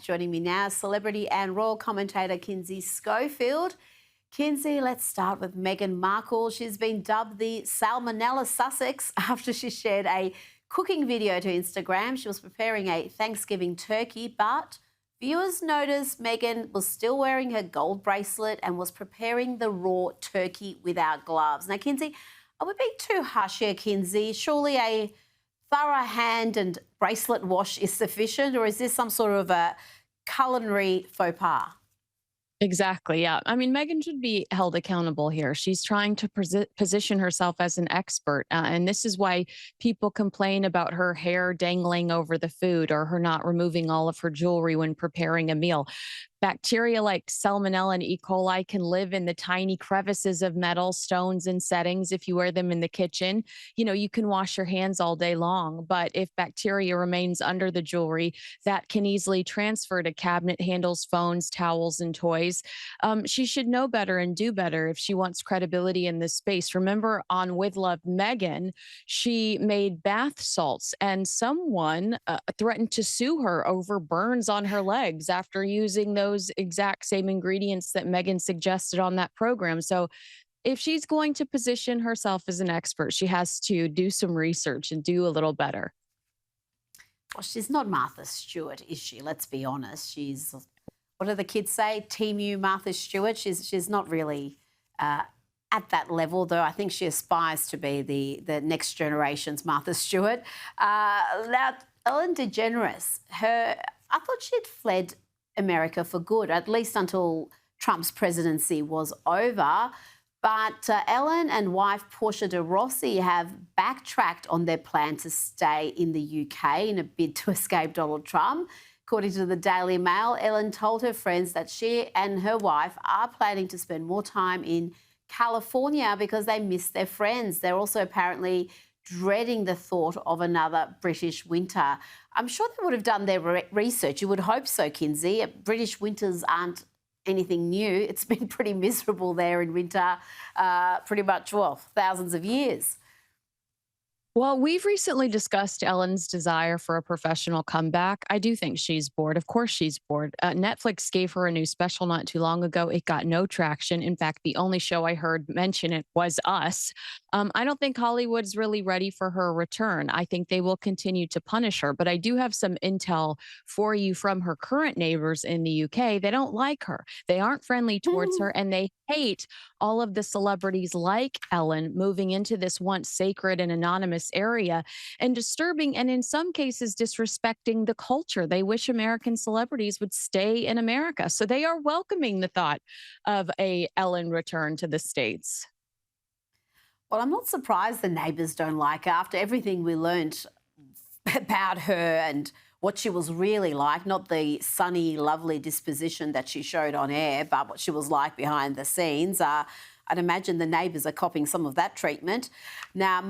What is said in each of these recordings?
Joining me now, celebrity and royal commentator Kinsey Schofield. Kinsey, let's start with Meghan Markle. She's been dubbed the Salmonella Sussex after she shared a cooking video to Instagram. She was preparing a Thanksgiving turkey, but viewers noticed Meghan was still wearing her gold bracelet and was preparing the raw turkey without gloves. Now, Kinsey, are we being too harsh here, Kinsey? Surely a thorough hand and bracelet wash is sufficient, or is this some sort of a culinary faux pas? Exactly. Yeah. I mean, Megan should be held accountable here. She's trying to position herself as an expert. And this is why people complain about her hair dangling over the food or her not removing all of her jewelry when preparing a meal. Bacteria like Salmonella and E. coli can live in the tiny crevices of metal, stones, and settings if you wear them in the kitchen. You can wash your hands all day long, but if bacteria remains under the jewelry, that can easily transfer to cabinet handles, phones, towels, and toys. She should know better and do better if she wants credibility in this space. Remember on With Love, Megan, she made bath salts, and someone threatened to sue her over burns on her legs after using those exact same ingredients that Megan suggested on that program. So, if she's going to position herself as an expert, she has to do some research and do a little better. Well, she's not Martha Stewart, is she? Let's be honest. She's, what do the kids say? Team you, Martha Stewart. She's not really at that level, though. I think she aspires to be the next generation's Martha Stewart. Now, Ellen DeGeneres, I thought she'd fled America for good, at least until Trump's presidency was over. But Ellen and wife Portia de Rossi have backtracked on their plan to stay in the UK in a bid to escape Donald Trump. According to the Daily Mail, Ellen told her friends that she and her wife are planning to spend more time in California because they miss their friends. They're also apparently dreading the thought of another British winter. I'm sure they would have done their research. You would hope so, Kinsey. British winters aren't anything new. It's been pretty miserable there in winter, pretty much, well, thousands of years. Well, we've recently discussed Ellen's desire for a professional comeback. I do think she's bored. Of course, she's bored. Netflix gave her a new special not too long ago. It got no traction. In fact, the only show I heard mention it was Us. I don't think Hollywood's really ready for her return. I think they will continue to punish her. But I do have some intel for you from her current neighbors in the UK. They don't like her, they aren't friendly towards her, and they hate all of the celebrities like Ellen moving into this once sacred and anonymous area and disturbing and in some cases disrespecting the culture. They wish American celebrities would stay in America. So they are welcoming the thought of a Ellen return to the States. Well, I'm not surprised the neighbours don't like her after everything we learnt about her and what she was really like, not the sunny, lovely disposition that she showed on air, but what she was like behind the scenes. I'd imagine the neighbours are copying some of that treatment. Now,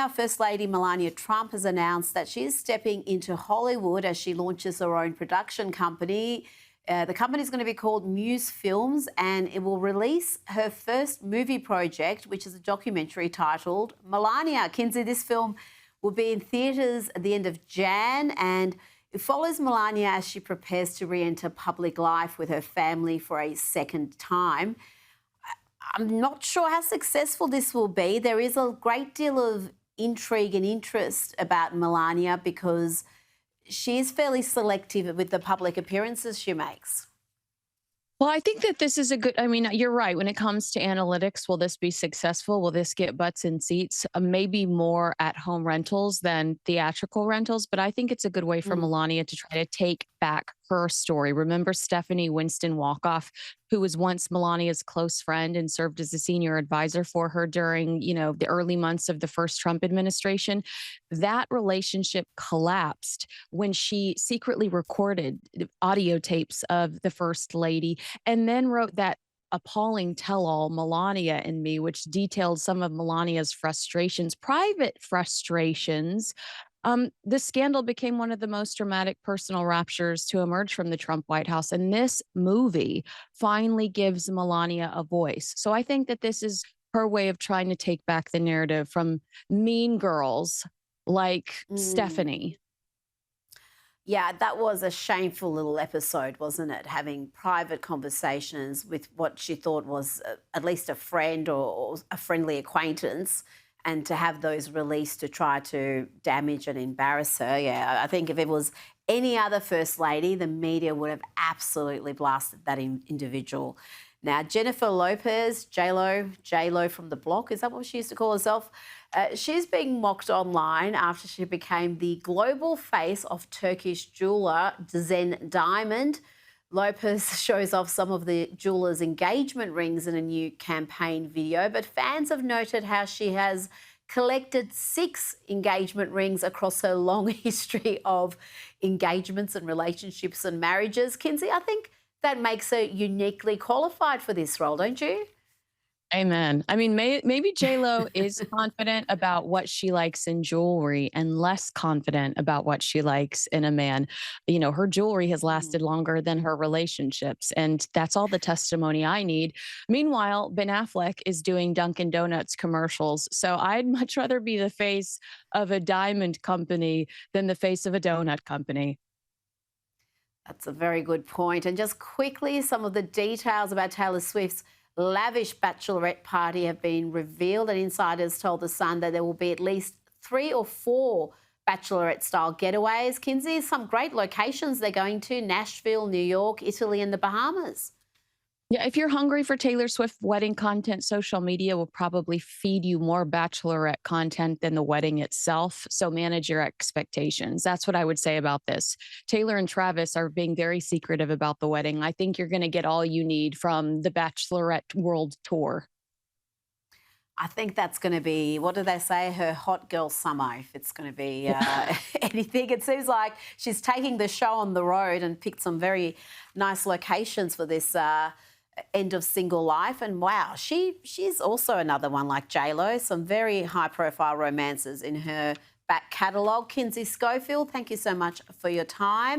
First Lady Melania Trump has announced that she is stepping into Hollywood as she launches her own production company. The company is going to be called Muse Films, and it will release her first movie project, which is a documentary titled Melania. Kinsey, this film will be in theatres at the end of Jan, and it follows Melania as she prepares to re-enter public life with her family for a second time. I'm not sure how successful this will be. There is a great deal of intrigue and interest about Melania because she is fairly selective with the public appearances she makes. Well, I think that this is a good, I mean, you're right. When it comes to analytics, will this be successful? Will this get butts in seats? Maybe more at home rentals than theatrical rentals, but I think it's a good way for Mm. Melania to try to take back her story. Remember Stephanie Winston Walkoff, who was once Melania's close friend and served as a senior advisor for her during, the early months of the first Trump administration. That relationship collapsed when she secretly recorded audio tapes of the first lady and then wrote that appalling tell-all Melania and Me, which detailed some of Melania's frustrations, private frustrations. The scandal became one of the most dramatic personal raptures to emerge from the Trump White House. And this movie finally gives Melania a voice. So I think that this is her way of trying to take back the narrative from mean girls like Mm. Stephanie. Yeah, that was a shameful little episode, wasn't it? Having private conversations with what she thought was at least a friend or a friendly acquaintance, and to have those released to try to damage and embarrass her. Yeah, I think if it was any other First Lady, the media would have absolutely blasted that individual. Now, Jennifer Lopez, J Lo from the block, is that what she used to call herself? She's being mocked online after she became the global face of Turkish jeweler Zen Diamond. Lopez shows off some of the jeweler's engagement rings in a new campaign video, but fans have noted how she has collected 6 engagement rings across her long history of engagements and relationships and marriages. Kinsey, I think that makes her uniquely qualified for this role, don't you? Amen. I mean, maybe J-Lo is confident about what she likes in jewelry and less confident about what she likes in a man. You know, her jewelry has lasted longer than her relationships, and that's all the testimony I need. Meanwhile, Ben Affleck is doing Dunkin' Donuts commercials. So I'd much rather be the face of a diamond company than the face of a donut company. That's a very good point. And just quickly, some of the details about Taylor Swift's lavish bachelorette party have been revealed, and insiders told The Sun that there will be at least 3 or 4 bachelorette style getaways. Kinsey, some great locations they're going to: Nashville, New York, Italy, and the Bahamas. Yeah, if you're hungry for Taylor Swift wedding content, social media will probably feed you more bachelorette content than the wedding itself. So manage your expectations. That's what I would say about this. Taylor and Travis are being very secretive about the wedding. I think you're going to get all you need from the Bachelorette World Tour. I think that's going to be, what do they say, her hot girl summer, if it's going to be anything. It seems like she's taking the show on the road and picked some very nice locations for this end of single life. And wow, she's also another one like J-Lo, some very high-profile romances in her back catalogue. Kinsey Schofield, thank you so much for your time.